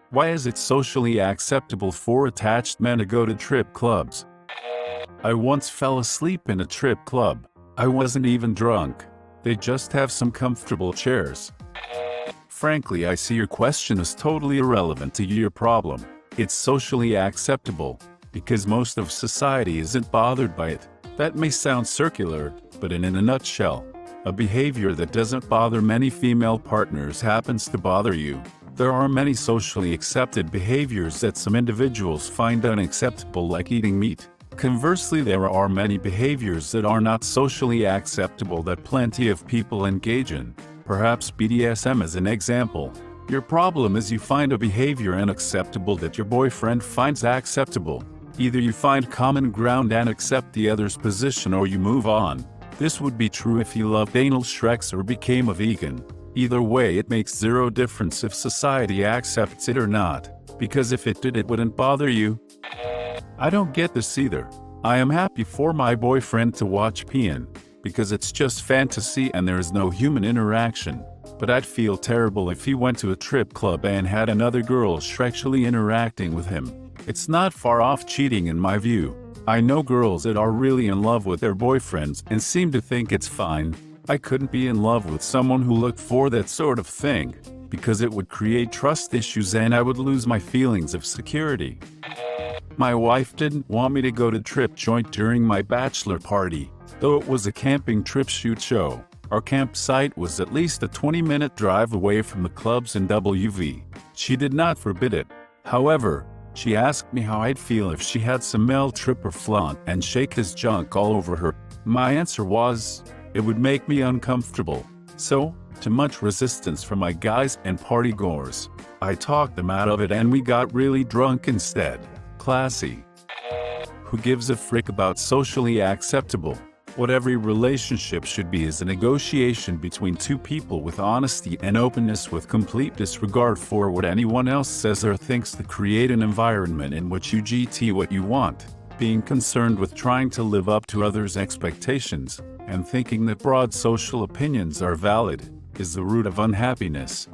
Why is it socially acceptable for attached men to go to trip clubs? I once fell asleep in a trip club. I wasn't even drunk. They just have some comfortable chairs. Frankly, I see your question as totally irrelevant to your problem. It's socially acceptable because most of society isn't bothered by it. That may sound circular, but in a nutshell, a behavior that doesn't bother many female partners happens to bother you. There are many socially accepted behaviors that some individuals find unacceptable, like eating meat. Conversely, there are many behaviors that are not socially acceptable that plenty of people engage in. Perhaps BDSM is an example. Your problem is you find a behavior unacceptable that your boyfriend finds acceptable. Either you find common ground and accept the other's position, or you move on. This would be true if you loved anal Shreks or became a vegan. Either way, it makes zero difference if society accepts it or not, because if it did, it wouldn't bother you. I don't get this either. I am happy for my boyfriend to watch peeing, because it's just fantasy and there is no human interaction. But I'd feel terrible if he went to a trip club and had another girl sexually interacting with him. It's not far off cheating in my view. I know girls that are really in love with their boyfriends and seem to think it's fine. I couldn't be in love with someone who looked for that sort of thing, because it would create trust issues and I would lose my feelings of security. My wife didn't want me to go to trip joint during my bachelor party, though it was a camping trip shoot show. Our campsite was at least a 20-minute drive away from the clubs in WV. She did not forbid it. However, she asked me how I'd feel if she had some male tripper flaunt and shake his junk all over her. My answer was, it would make me uncomfortable. So, to much resistance from my guys and partygoers, I talked them out of it and we got really drunk instead. Classy. Who gives a frick about socially acceptable? What every relationship should be is a negotiation between two people with honesty and openness, with complete disregard for what anyone else says or thinks, to create an environment in which you get what you want. Being concerned with trying to live up to others' expectations and thinking that broad social opinions are valid is the root of unhappiness.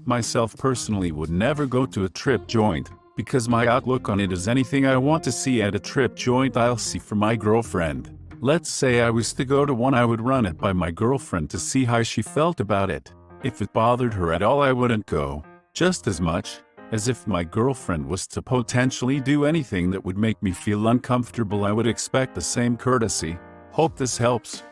Myself personally would never go to a trip joint, because my outlook on it is anything I want to see at a trip joint I'll see for my girlfriend. Let's say I was to go to one, I would run it by my girlfriend to see how she felt about it. If it bothered her at all, I wouldn't go, just as much as if my girlfriend was to potentially do anything that would make me feel uncomfortable. I would expect the same courtesy. Hope this helps.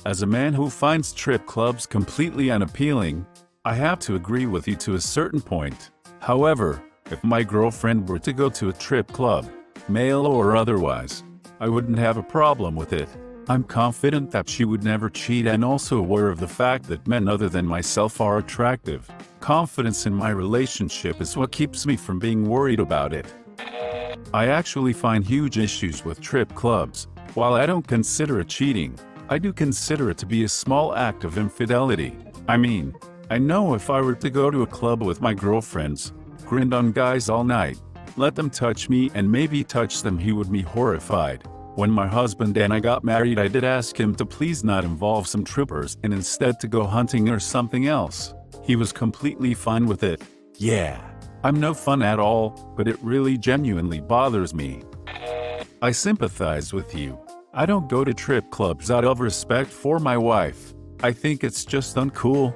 As a man who finds trip clubs completely unappealing, I have to agree with you to a certain point. However, if my girlfriend were to go to a trip club, male or otherwise, I wouldn't have a problem with it. I'm confident that she would never cheat and also aware of the fact that men other than myself are attractive. Confidence in my relationship is what keeps me from being worried about it. I actually find huge issues with trip clubs. While I don't consider it cheating, I do consider it to be a small act of infidelity. I mean, I know if I were to go to a club with my girlfriends, grinned on guys all night, let them touch me and maybe touch them, he would be horrified. When my husband and I got married, I did ask him to please not involve some trippers and instead to go hunting or something else. He was completely fine with it. Yeah, I'm no fun at all, but it really genuinely bothers me. I sympathize with you. I don't go to trip clubs out of respect for my wife. I think it's just uncool.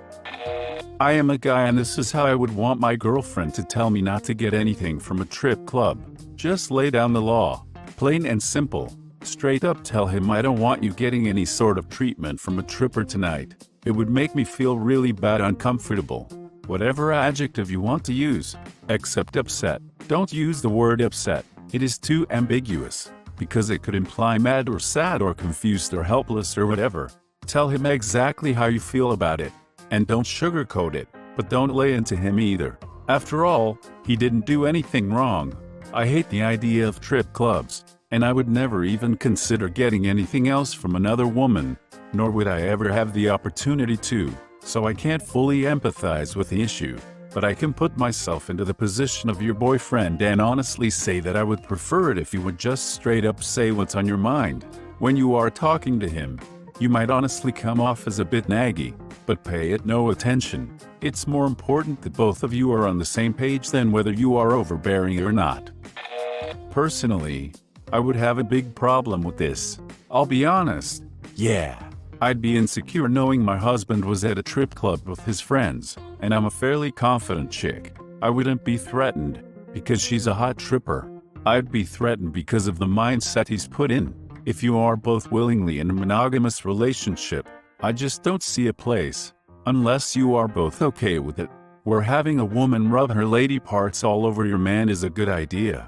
I am a guy and this is how I would want my girlfriend to tell me not to get anything from a trip club. Just lay down the law. Plain and simple. Straight up tell him, I don't want you getting any sort of treatment from a tripper tonight. It would make me feel really bad, uncomfortable. Whatever adjective you want to use, except upset. Don't use the word upset. It is too ambiguous, because it could imply mad or sad or confused or helpless or whatever. Tell him exactly how you feel about it. And don't sugarcoat it, but don't lay into him either. After all, he didn't do anything wrong. I hate the idea of trip clubs, and I would never even consider getting anything else from another woman, nor would I ever have the opportunity to, so I can't fully empathize with the issue. But I can put myself into the position of your boyfriend and honestly say that I would prefer it if you would just straight up say what's on your mind when you are talking to him. You might honestly come off as a bit naggy, but pay it no attention. It's more important that both of you are on the same page than whether you are overbearing or not. Personally, I would have a big problem with this. I'll be honest. Yeah. I'd be insecure knowing my husband was at a trip club with his friends, and I'm a fairly confident chick. I wouldn't be threatened because she's a hot tripper. I'd be threatened because of the mindset he's put in. If you are both willingly in a monogamous relationship, I just don't see a place, unless you are both okay with it, where having a woman rub her lady parts all over your man is a good idea.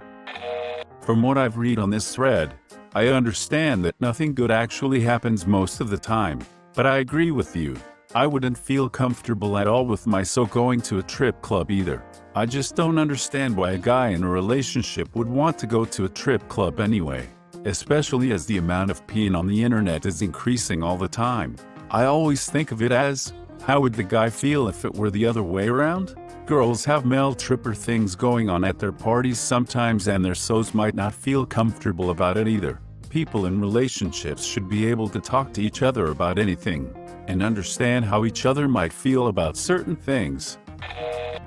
From what I've read on this thread, I understand that nothing good actually happens most of the time, but I agree with you. I wouldn't feel comfortable at all with myself going to a trip club either. I just don't understand why a guy in a relationship would want to go to a trip club anyway, especially as the amount of peeing on the internet is increasing all the time. I always think of it as, how would the guy feel if it were the other way around? Girls have male tripper things going on at their parties sometimes, and their so's might not feel comfortable about it either. People in relationships should be able to talk to each other about anything, and understand how each other might feel about certain things.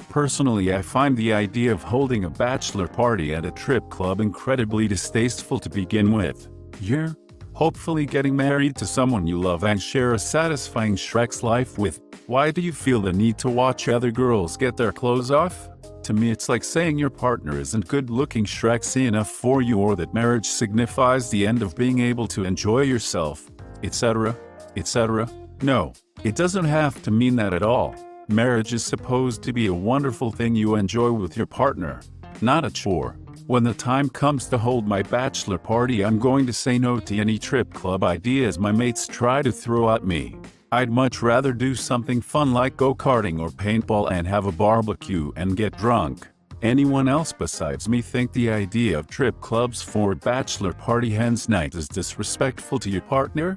Personally, I find the idea of holding a bachelor party at a trip club incredibly distasteful to begin with. You're hopefully getting married to someone you love and share a satisfying Shrek's life with. Why do you feel the need to watch other girls get their clothes off? To me, it's like saying your partner isn't good-looking Shreksy enough for you, or that marriage signifies the end of being able to enjoy yourself, etc., etc. No, it doesn't have to mean that at all. Marriage is supposed to be a wonderful thing you enjoy with your partner, not a chore. When the time comes to hold my bachelor party, I'm going to say no to any trip club ideas my mates try to throw at me. I'd much rather do something fun like go-karting or paintball and have a barbecue and get drunk. Anyone else besides me think the idea of trip clubs for a bachelor party hen's night is disrespectful to your partner?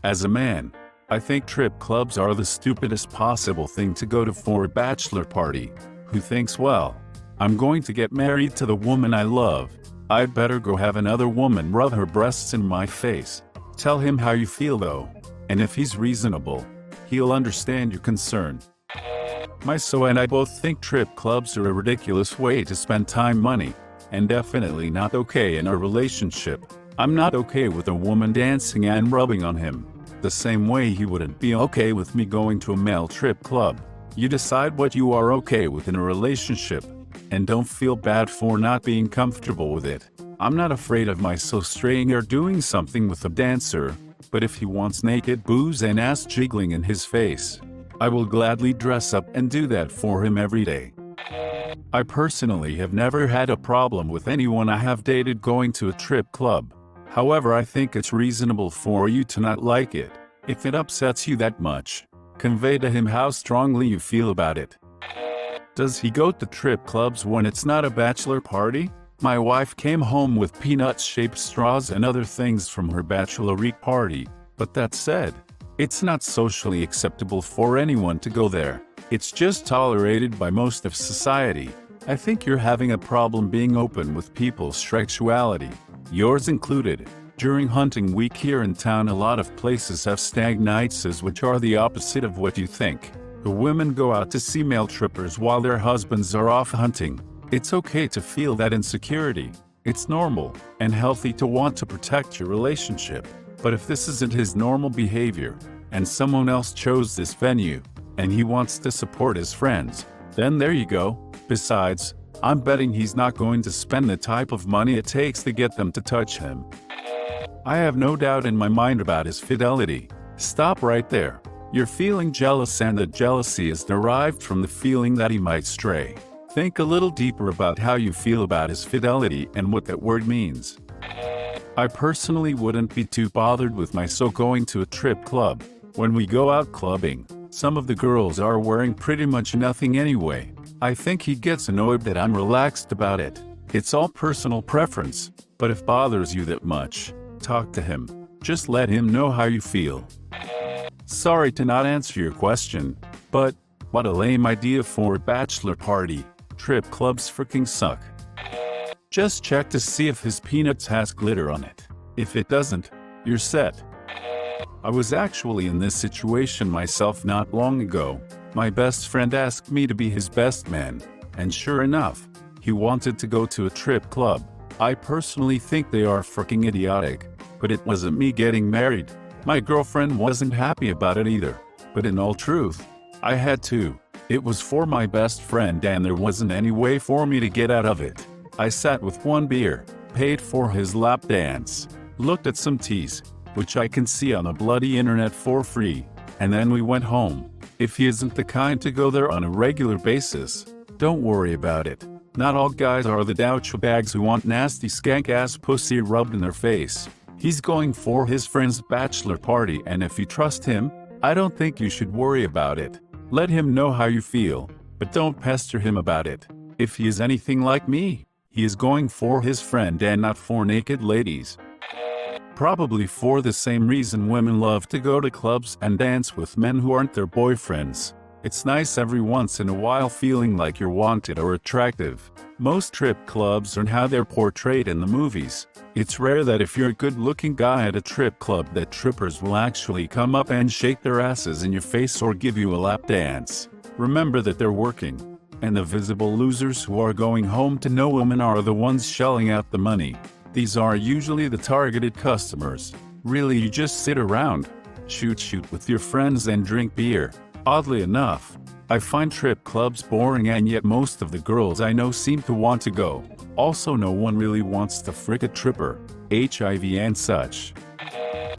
As a man, I think trip clubs are the stupidest possible thing to go to for a bachelor party. Who thinks, well, I'm going to get married to the woman I love, I'd better go have another woman rub her breasts in my face. Tell him how you feel though, and if he's reasonable, he'll understand your concern. My so and I both think trip clubs are a ridiculous way to spend time, money, and definitely not okay in our relationship. I'm not okay with a woman dancing and rubbing on him, the same way he wouldn't be okay with me going to a male trip club. You decide what you are okay with in a relationship, and don't feel bad for not being comfortable with it. I'm not afraid of my so straying or doing something with a dancer, but if he wants naked boobs and ass jiggling in his face, I will gladly dress up and do that for him every day. I personally have never had a problem with anyone I have dated going to a trip club. However, I think it's reasonable for you to not like it. If it upsets you that much, convey to him how strongly you feel about it. Does he go to trip clubs when it's not a bachelor party? My wife came home with peanut-shaped straws and other things from her bachelorette party, but that said, it's not socially acceptable for anyone to go there. It's just tolerated by most of society. I think you're having a problem being open with people's sexuality, yours included. During hunting week here in town, a lot of places have stag nights, which are the opposite of what you think. The women go out to see male trippers while their husbands are off hunting. It's okay to feel that insecurity. It's normal and healthy to want to protect your relationship. But if this isn't his normal behavior, and someone else chose this venue, and he wants to support his friends, then there you go. Besides, I'm betting he's not going to spend the type of money it takes to get them to touch him. I have no doubt in my mind about his fidelity. Stop right there. You're feeling jealous, and the jealousy is derived from the feeling that he might stray. Think a little deeper about how you feel about his fidelity and what that word means. I personally wouldn't be too bothered with my so going to a trip club. When we go out clubbing, some of the girls are wearing pretty much nothing anyway. I think he gets annoyed that I'm relaxed about it. It's all personal preference, but if it bothers you that much, talk to him. Just let him know how you feel. Sorry to not answer your question, but what a lame idea for a bachelor party. Trip clubs freaking suck. Just check to see if his peanuts has glitter on it. If it doesn't, you're set. I was actually in this situation myself not long ago. My best friend asked me to be his best man, and sure enough, he wanted to go to a strip club. I personally think they are freaking idiotic, but it wasn't me getting married. My girlfriend wasn't happy about it either, but in all truth, I had to. It was for my best friend and there wasn't any way for me to get out of it. I sat with one beer, paid for his lap dance, looked at some teas, which I can see on the bloody internet for free, and then we went home. If he isn't the kind to go there on a regular basis, don't worry about it. Not all guys are the douchebags who want nasty skank-ass pussy rubbed in their face. He's going for his friend's bachelor party, and if you trust him, I don't think you should worry about it. Let him know how you feel, but don't pester him about it. If he is anything like me, he is going for his friend and not for naked ladies. Probably for the same reason women love to go to clubs and dance with men who aren't their boyfriends. It's nice every once in a while feeling like you're wanted or attractive. Most strip clubs are how they're portrayed in the movies. It's rare that if you're a good-looking guy at a strip club that strippers will actually come up and shake their asses in your face or give you a lap dance. Remember that they're working, and the visible losers who are going home to no woman are the ones shelling out the money. These are usually the targeted customers. Really, you just sit around, shoot with your friends and drink beer. Oddly enough, I find strip clubs boring, and yet most of the girls I know seem to want to go. Also, no one really wants to frick a tripper, HIV and such.